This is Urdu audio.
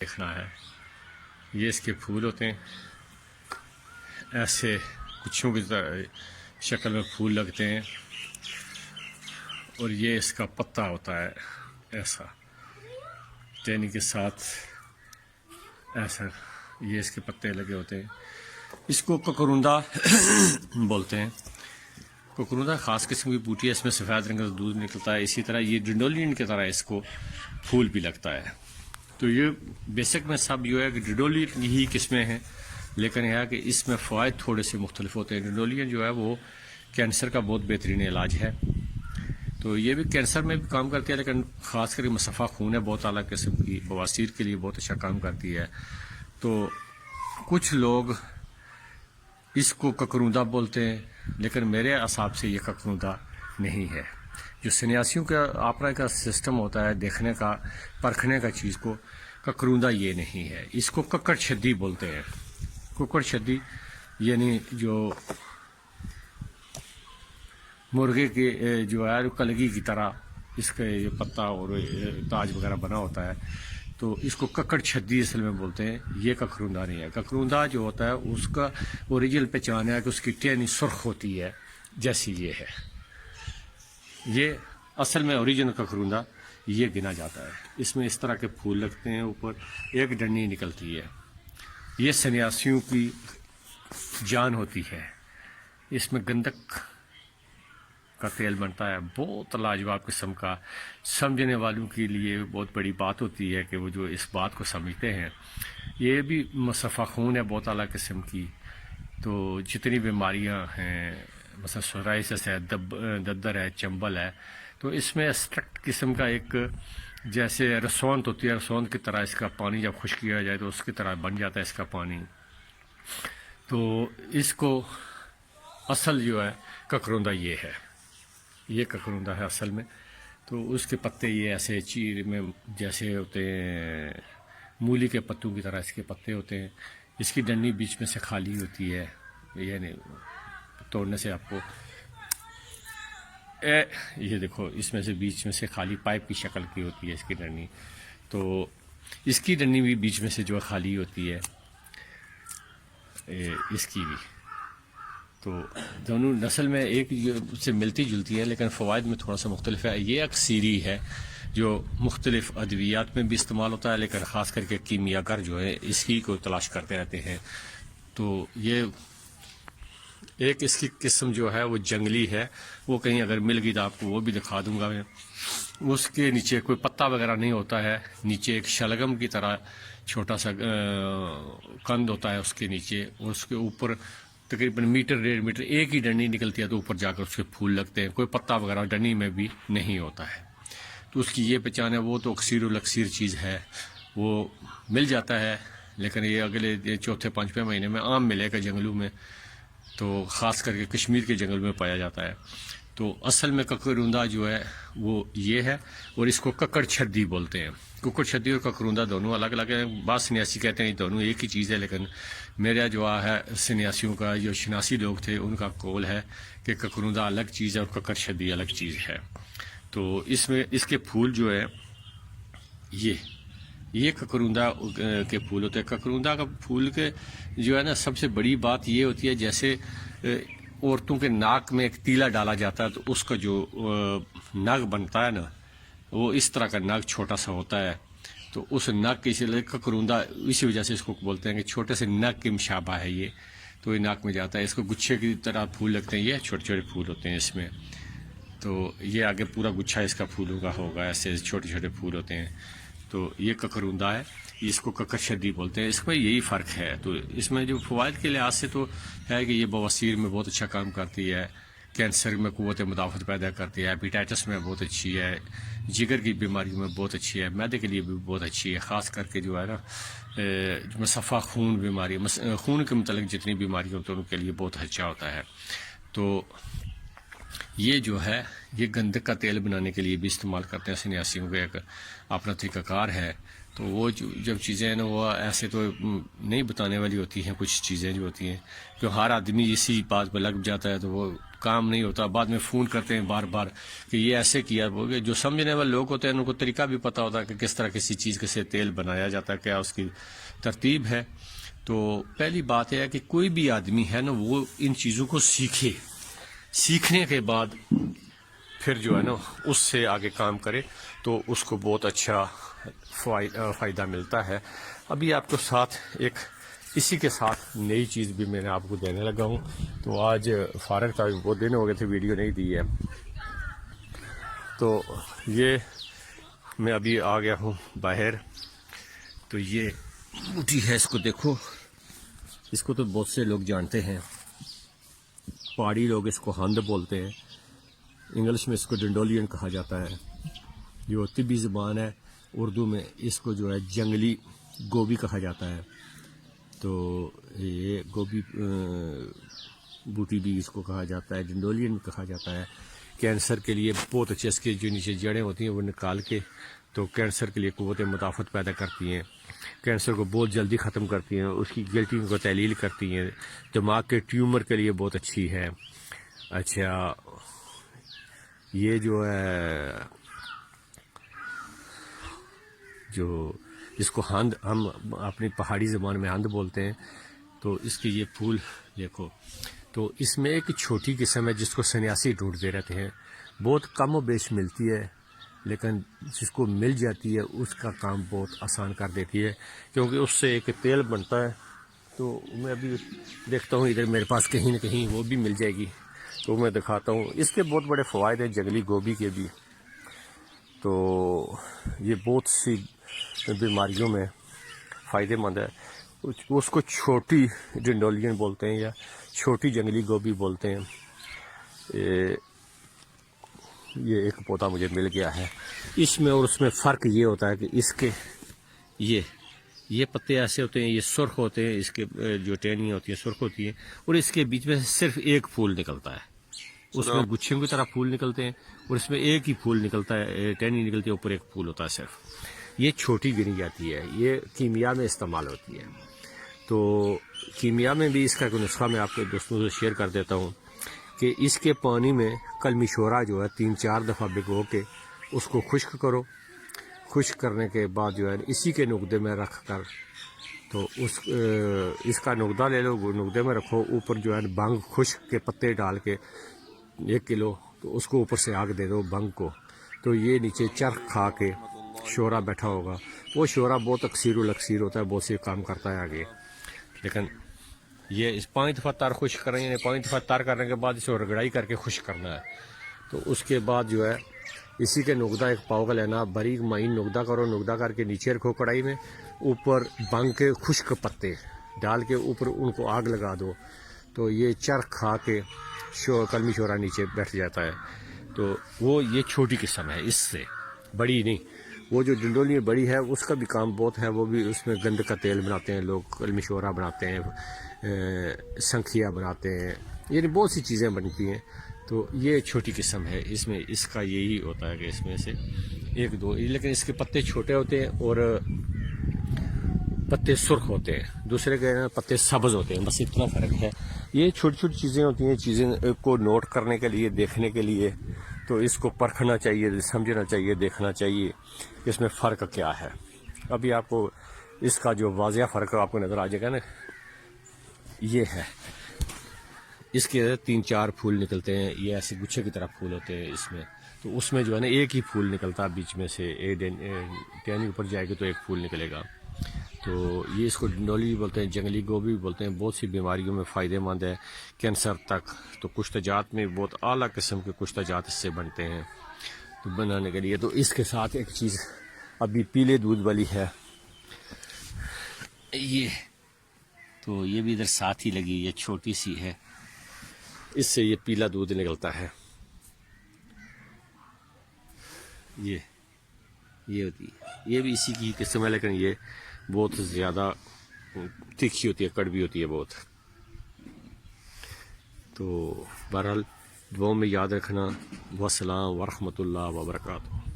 دیکھنا ہے۔ یہ اس کے پھول ہوتے ہیں، ایسے گچھوں کی شکل میں پھول لگتے ہیں، اور یہ اس کا پتا ہوتا ہے ایسا ٹہنی کے ساتھ، ایسا یہ اس کے پتے لگے ہوتے ہیں۔ اس کو ککروندہ بولتے ہیں۔ ککروندہ خاص قسم کی بوٹی ہے، اس میں سفید رنگ کا دودھ نکلتا ہے۔ اسی طرح یہ ڈنڈولین کی طرح اس کو پھول بھی لگتا ہے۔ تو یہ بیسک میں سب جو ہے کہ ڈنڈولین ہی قسمیں ہیں، لیکن یہ ہے کہ اس میں فوائد تھوڑے سے مختلف ہوتے ہیں۔ ڈنڈولین جو ہے وہ کینسر کا بہت بہترین علاج ہے، تو یہ بھی کینسر میں بھی کام کرتی ہے، لیکن خاص کر کے مصفحہ خون ہے بہت اعلیٰ قسم کی، بواسیر کے لیے بہت اچھا کام کرتی ہے۔ تو کچھ لوگ اس کو ککروندہ بولتے ہیں، لیکن میرے حساب سے یہ ککروندہ نہیں ہے۔ جو سنیاسیوں کا آپرا کا سسٹم ہوتا ہے دیکھنے کا، پرکھنے کا چیز کو، ککروندہ یہ نہیں ہے۔ اس کو ککڑ چھدی بولتے ہیں۔ ککڑ چھدی یعنی جو مرغے کے جو ہے کلگی کی طرح اس کا یہ پتا اور تاج وغیرہ بنا ہوتا ہے، تو اس کو ککڑ چھدی اصل میں بولتے ہیں۔ یہ ککروندہ نہیں ہے۔ ککروندہ جو ہوتا ہے اس کا اوریجنل پہچان ہے کہ اس کی ٹہنی سرخ ہوتی ہے، جیسی یہ ہے۔ یہ اصل میں اوریجنل ککروندہ یہ گنا جاتا ہے۔ اس میں اس طرح کے پھول لگتے ہیں، اوپر ایک ڈنڈی نکلتی ہے۔ یہ سنیاسیوں کی جان ہوتی ہے۔ اس میں گندک کا تیل بنتا ہے، بہت لاجواب قسم کا۔ سمجھنے والوں کے لیے بہت بڑی بات ہوتی ہے کہ وہ جو اس بات کو سمجھتے ہیں۔ یہ بھی مصفحہ خون ہے بہت اعلیٰ قسم کی۔ تو جتنی بیماریاں ہیں، مثلا سورائسس ہے، ددر ہے، چمبل ہے، تو اس میں اسٹرکٹ قسم کا ایک جیسے رسوند ہوتی ہے، رسوند کی طرح اس کا پانی جب خشک کیا جائے تو اس کی طرح بن جاتا ہے اس کا پانی۔ تو اس کو اصل جو ہے ککروندہ یہ ہے، یہ ککروندہ ہے اصل میں۔ تو اس کے پتے یہ ایسے چیر میں جیسے ہوتے ہیں، مولی کے پتوں کی طرح اس کے پتے ہوتے ہیں۔ اس کی ڈنڈی بیچ میں سے خالی ہوتی ہے، یعنی توڑنے سے آپ کو یہ دیکھو اس میں سے بیچ میں سے خالی پائپ کی شکل کی ہوتی ہے اس کی ڈنڈی۔ تو اس کی ڈنڈی بھی بیچ میں سے جو خالی ہوتی ہے، اس کی بھی۔ تو دونوں نسل میں ایک سے ملتی جلتی ہے، لیکن فوائد میں تھوڑا سا مختلف ہے۔ یہ ایک سیری ہے جو مختلف ادویات میں بھی استعمال ہوتا ہے، لیکن خاص کر کے کیمیا گر جو ہے اس کی کو تلاش کرتے رہتے ہیں۔ تو یہ ایک اس کی قسم جو ہے وہ جنگلی ہے، وہ کہیں اگر مل گئی تو آپ کو وہ بھی دکھا دوں گا میں۔ اس کے نیچے کوئی پتا وغیرہ نہیں ہوتا ہے، نیچے ایک شلگم کی طرح چھوٹا سا کند ہوتا ہے اس کے نیچے، اور اس کے اوپر تقریباً میٹر 1.5 میٹر ایک ہی ڈنڈی نکلتی ہے، تو اوپر جا کر اس کے پھول لگتے ہیں۔ کوئی پتا وغیرہ ڈنڈی میں بھی نہیں ہوتا ہے۔ تو اس کی یہ پہچان ہے۔ وہ تو اکثیر الاکثیر چیز ہے، وہ مل جاتا ہے، لیکن یہ اگلے چوتھے پانچویں مہینے میں عام ملے گا جنگلوں میں، تو خاص کر کے کشمیر کے جنگل میں پایا جاتا ہے۔ تو اصل میں ککروندہ جو ہے وہ یہ ہے، اور اس کو ککڑ چھدی بولتے ہیں۔ ککڑ چھدی اور ککروندہ دونوں الگ الگ ہیں۔ بعض سنیاسی کہتے ہیں دونوں ایک ہی چیز ہے، لیکن میرا جو ہے سنیاسیوں کا جو شناسی لوگ تھے ان کا قول ہے کہ ککروندہ الگ چیز ہے اور ککڑ چھدی الگ چیز ہے۔ تو اس میں اس کے پھول جو ہے یہ ککروندہ کے پھول ہوتے ہیں۔ ککروندہ کا پھول کے جو ہے نا سب سے بڑی بات یہ ہوتی ہے، جیسے عورتوں کے ناک میں ایک تیلا ڈالا جاتا ہے تو اس کا جو ناک بنتا ہے نا، وہ اس طرح کا ناک چھوٹا سا ہوتا ہے۔ تو اس ناک کے لیے ککروندہ اسی وجہ سے اس کو بولتے ہیں کہ چھوٹے سے ناک کے مشابہ ہے یہ، تو یہ ناک میں جاتا ہے۔ اس کو گچھے کی طرح پھول لگتے ہیں، یہ چھوٹے چھوٹے پھول ہوتے ہیں اس میں۔ تو یہ آگے پورا گچھا اس کا پھولوں کا ہوگا، ایسے چھوٹے چھوٹے پھول ہوتے ہیں۔ تو یہ ککروندہ ہے، اس کو ککڑ چھدی بولتے ہیں۔ اس میں یہی فرق ہے۔ تو اس میں جو فوائد کے لحاظ سے تو ہے کہ یہ بواسیر میں بہت اچھا کام کرتی ہے، کینسر میں قوت مدافعت پیدا کرتی ہے، ہیپیٹائٹس میں بہت اچھی ہے، جگر کی بیماریوں میں بہت اچھی ہے، معدے کے لیے بھی بہت اچھی ہے، خاص کر کے جو ہے نا مصفحہ خون بیماری، خون کے متعلق جتنی بیماریاں ہوتی ہیں ان کے لیے بہت اچھا ہوتا ہے۔ تو یہ جو ہے یہ گندک کا تیل بنانے کے لیے بھی استعمال کرتے ہیں سنیاسیوں کا ایک اپنا طریقہ کار ہے۔ تو وہ جب چیزیں ہیں نا وہ ایسے تو نہیں بتانے والی ہوتی ہیں، کچھ چیزیں جو ہوتی ہیں جو ہر آدمی اسی بات پہ لگ جاتا ہے تو وہ کام نہیں ہوتا. بعد میں فون کرتے ہیں بار بار کہ یہ ایسے کیا. جو سمجھنے والے لوگ ہوتے ہیں ان کو طریقہ بھی پتہ ہوتا ہے کہ کس طرح کسی چیز سے تیل بنایا جاتا ہے, کیا اس کی ترتیب ہے. تو پہلی بات یہ ہے کہ کوئی بھی آدمی ہے نا وہ ان چیزوں کو سیکھے, سیکھنے کے بعد پھر جو ہے نا اس سے آگے کام کرے تو اس کو بہت اچھا فائدہ ملتا ہے. ابھی آپ کو ساتھ ایک اسی کے ساتھ نئی چیز بھی میں نے آپ کو دینے لگا ہوں. تو آج فارغ تھا, بہت دن ہو گئے تھے ویڈیو نہیں دی ہے. تو یہ میں ابھی آ گیا ہوں باہر. تو یہ بوٹی ہے, اس کو دیکھو. اس کو تو بہت سے لوگ جانتے ہیں, پہاڑی لوگ اس کو ہند بولتے ہیں, انگلش میں اس کو ڈنڈولین کہا جاتا ہے. جو طبی زبان ہے اردو میں اس کو جو ہے جنگلی گوبھی کہا جاتا ہے. تو یہ گوبھی بوٹی بھی اس کو کہا جاتا ہے, ڈنڈولین بھی کہا جاتا ہے. کینسر کے لیے بہت اچھے, اس کے جو نیچے جڑیں ہوتی ہیں وہ نکال کے تو کینسر کے لیے قوت مدافعت پیدا کرتی ہیں, کینسر کو بہت جلدی ختم کرتی ہیں, اس کی گلٹی کو تحلیل کرتی ہیں. دماغ کے ٹیومر کے لیے بہت اچھی ہے. اچھا یہ جو ہے جو جس کو ہند ہم اپنی پہاڑی زبان میں ہند بولتے ہیں, تو اس کے یہ پھول دیکھو. تو اس میں ایک چھوٹی قسم ہے جس کو سنیاسی ڈھونڈتے رہتے ہیں, بہت کم و بیش ملتی ہے, لیکن جس کو مل جاتی ہے اس کا کام بہت آسان کر دیتی ہے, کیونکہ اس سے ایک تیل بنتا ہے. تو میں ابھی دیکھتا ہوں ادھر میرے پاس کہیں نہ کہیں وہ بھی مل جائے گی تو میں دکھاتا ہوں. اس کے بہت بڑے فوائد ہیں جنگلی گوبھی کے بھی. تو یہ بہت سی بیماریوں میں فائدہ مند ہے. اس کو چھوٹی ڈنڈولین بولتے ہیں یا چھوٹی جنگلی گوبھی بولتے ہیں. یہ ایک پودا مجھے مل گیا ہے. اس میں اور اس میں فرق یہ ہوتا ہے کہ اس کے یہ پتے ایسے ہوتے ہیں, یہ سرخ ہوتے ہیں, اس کے جو ٹہنیاں ہوتی ہیں سرخ ہوتی ہیں, اور اس کے بیچ میں صرف ایک پھول نکلتا ہے. اس میں گچھوں کی طرح پھول نکلتے ہیں اور اس میں ایک ہی پھول نکلتا ہے, ٹہنی نکلتی ہے, اوپر ایک پھول ہوتا ہے صرف. یہ چھوٹی گنی جاتی ہے, یہ کیمیا میں استعمال ہوتی ہے. تو کیمیا میں بھی اس کا ایک نسخہ میں آپ کے دوستوں سے شیئر کر دیتا ہوں کہ اس کے پانی میں کلمی شورا جو ہے 3-4 دفعہ بھگو کے اس کو خشک کرو. خشک کرنے کے بعد جو ہے اسی کے نقدے میں رکھ کر تو اس کا نقدہ لے لو, نقدے میں رکھو. اوپر جو ہے بھنگ خشک کے پتے ڈال کے 1 کلو, تو اس کو اوپر سے آگ دے دو بھنگ کو. تو یہ نیچے چرخ کھا کے شورا بیٹھا ہوگا. وہ شورا بہت اکثیر الاکثیر ہوتا ہے, بہت سے کام کرتا ہے آگے. لیکن یہ 5 دفعہ تار خشک کریں, یعنی 5 دفعہ تار کرنے کے بعد اسے رگڑائی کر کے خشک کرنا ہے. تو اس کے بعد جو ہے اسی کے نقدہ ایک پاؤ کا لینا, باریک معین نقدہ کرو, نقدہ کر کے نیچے رکھو کڑھائی میں, اوپر بھنگ کے خشک پتے ڈال کے اوپر ان کو آگ لگا دو. تو یہ چرخ کھا کے کلمی شورا نیچے بیٹھ جاتا ہے. تو وہ یہ چھوٹی قسم ہے, اس سے بڑی نہیں. وہ جو ڈنڈولی بڑی ہے اس کا بھی کام بہت ہے, وہ بھی اس میں گند کا تیل بناتے ہیں لوگ, کلمی شورا بناتے ہیں, سنکھیا بناتے ہیں, یعنی بہت سی چیزیں بنتی ہیں. تو یہ چھوٹی قسم ہے, اس میں اس کا یہی ہوتا ہے کہ اس میں سے 1-2, لیکن اس کے پتے چھوٹے ہوتے ہیں اور پتے سرخ ہوتے ہیں, دوسرے کے پتے سبز ہوتے ہیں, بس اتنا فرق ہے. یہ چھوٹی چھوٹی چیزیں ہوتی ہیں, چیزیں کو نوٹ کرنے کے لیے, دیکھنے کے لیے. تو اس کو پرکھنا چاہیے, سمجھنا چاہیے, دیکھنا چاہیے کہ اس میں فرق کیا ہے. ابھی آپ کو اس کا جو واضح فرق آپ کو نظر آ جائے گا نا, یہ ہے. اس کے 3-4 پھول نکلتے ہیں, یہ ایسے گچھے کی طرح پھول ہوتے ہیں اس میں. تو اس میں جو ہے نا ایک ہی پھول نکلتا ہے بیچ میں سے, ٹہنی اوپر جائے گی تو ایک پھول نکلے گا. تو یہ اس کو ڈنڈولی بھی بولتے ہیں, جنگلی گوبھی بھی بولتے ہیں. بہت سی بیماریوں میں فائدہ مند ہے, کینسر تک. تو کشتہ جات میں بہت اعلیٰ قسم کے کشتہ جات اس سے بنتے ہیں تو بنانے کے لیے. تو اس کے ساتھ ایک چیز ابھی پیلے دودھ والی ہے, یہ تو یہ بھی ادھر ساتھ ہی لگی, یہ چھوٹی سی ہے, اس سے یہ پیلا دودھ نکلتا ہے. یہ ہوتی ہے, یہ بھی اسی کی قسم ہے, لیکن یہ بہت زیادہ تیکھی ہوتی ہے, کڑوی ہوتی ہے بہت. تو بہرحال دعاؤں میں یاد رکھنا. والسلام ورحمۃ اللہ وبرکاتہ.